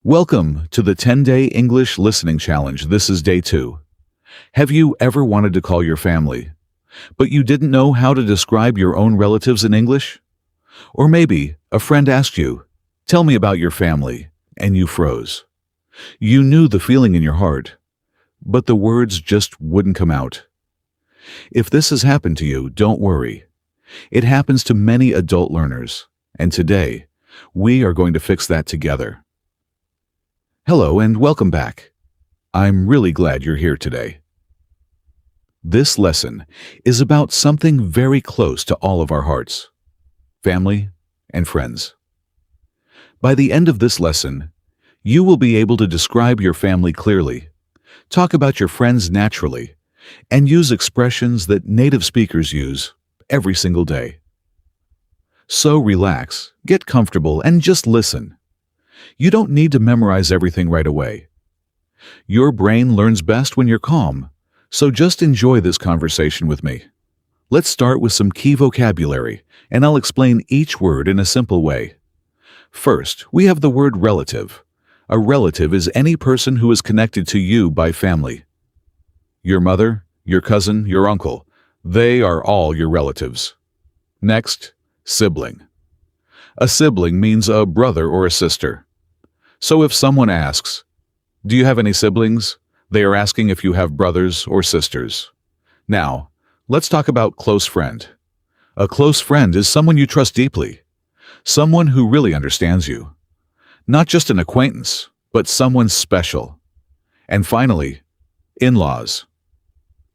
Welcome to the 10-Day English Listening Challenge. This is day 2. Have you ever wanted to call your family, but you didn't know how to describe your own relatives in English? Or maybe a friend asked you, "Tell me about your family," and you froze. You knew the feeling in your heart, but the words just wouldn't come out. If this has happened to you, don't worry. It happens to many adult learners, and today, we are going to fix that together. Hello and welcome back. I'm really glad you're here today. This lesson is about something very close to all of our hearts: family and friends. By the end of this lesson, you will be able to describe your family clearly, talk about your friends naturally, and use expressions that native speakers use every single day. So relax, get comfortable, and just listen. You don't need to memorize everything right away. Your brain learns best when you're calm, so just enjoy this conversation with me. Let's start with some key vocabulary, and I'll explain each word in a simple way. First, we have the word relative. A relative is any person who is connected to you by family. Your mother, your cousin, your uncle, they are all your relatives. Next, sibling. A sibling means a brother or a sister. So if someone asks, "Do you have any siblings?" they are asking if you have brothers or sisters. Now, let's talk about close friend. A close friend is someone you trust deeply, someone who really understands you. Not just an acquaintance, but someone special. And finally, in-laws.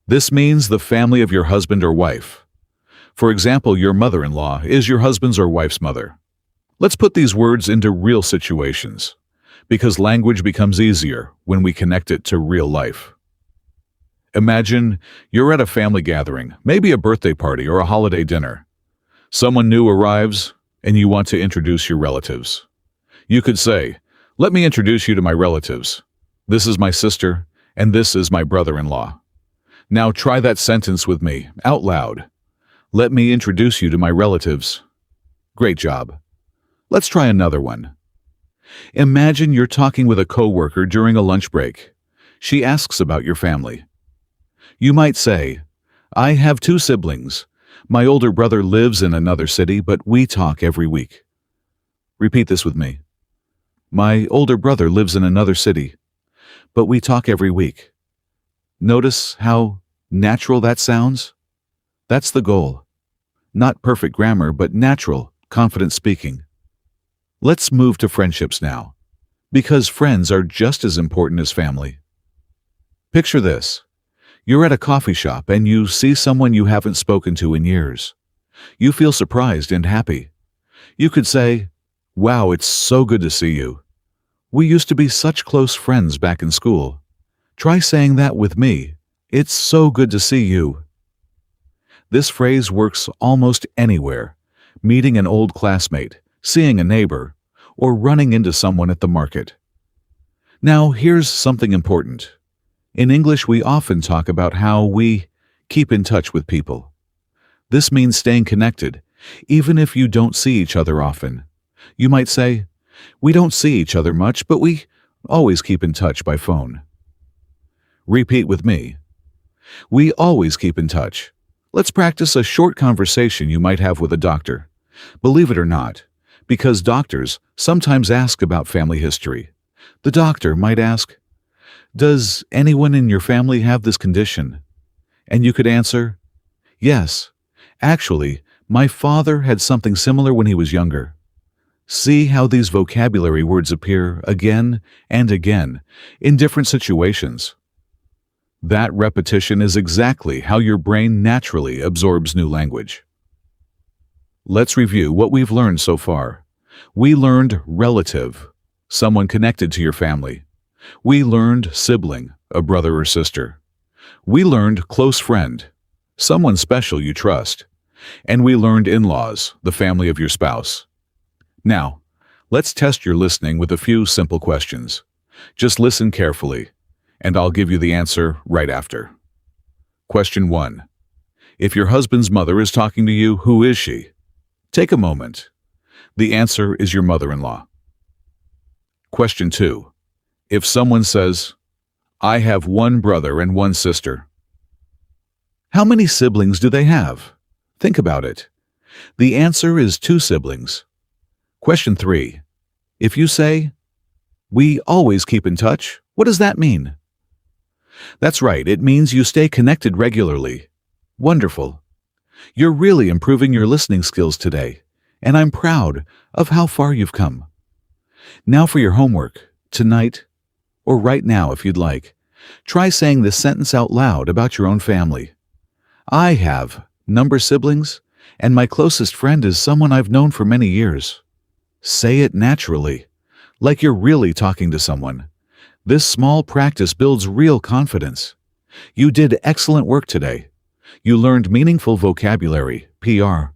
This means the family of your husband or wife. For example, your mother-in-law is your husband's or wife's mother. Let's put these words into real situations, because language becomes easier when we connect it to real life. Imagine you're at a family gathering, maybe a birthday party or a holiday dinner. Someone new arrives, and you want to introduce your relatives. You could say, "Let me introduce you to my relatives. This is my sister, and this is my brother-in-law." Now try that sentence with me, out loud. "Let me introduce you to my relatives." Great job. Let's try another one. Imagine you're talking with a coworker during a lunch break. She asks about your family. You might say, "I have 2 siblings. My older brother lives in another city, but we talk every week." Repeat this with me. My older brother lives in another city, but we talk every week. Notice how natural that sounds? That's the goal. Not perfect grammar, but natural, confident speaking. Let's move to friendships now, because friends are just as important as family. Picture this. You're at a coffee shop and you see someone you haven't spoken to in years. You feel surprised and happy. You could say, "Wow, it's so good to see you. We used to be such close friends back in school." Try saying that with me. "It's so good to see you." This phrase works almost anywhere: meeting an old classmate, seeing a neighbor, or running into someone at the market. Now, here's something important. In English, we often talk about how we keep in touch with people. This means staying connected, even if you don't see each other often. You might say, "We don't see each other much, but we always keep in touch by phone." Repeat with me. We always keep in touch. Let's practice a short conversation you might have with a doctor. Believe it or not, because doctors sometimes ask about family history. The doctor might ask, "Does anyone in your family have this condition?" And you could answer, "Yes, actually, my father had something similar when he was younger." See how these vocabulary words appear again and again in different situations. That repetition is exactly how your brain naturally absorbs new language. Let's review what we've learned so far. We learned relative, someone connected to your family. We learned sibling, a brother or sister. We learned close friend, someone special you trust. And we learned in-laws, the family of your spouse. Now, let's test your listening with a few simple questions. Just listen carefully, and I'll give you the answer right after. Question 1. If your husband's mother is talking to you, who is she? Take a moment. The answer is your mother-in-law. Question 2. If someone says, I have one brother and one sister. How many siblings do they have? Think about it. The answer is 2 siblings. Question 3. If you say, we always keep in touch, what does that mean? That's right, it means you stay connected regularly. Wonderful. You're really improving your listening skills today, and I'm proud of how far you've come. Now for your homework, tonight, or right now if you'd like, try saying this sentence out loud about your own family. I have number siblings, and my closest friend is someone I've known for many years. Say it naturally, like you're really talking to someone. This small practice builds real confidence. You did excellent work today. You learned meaningful vocabulary, PR,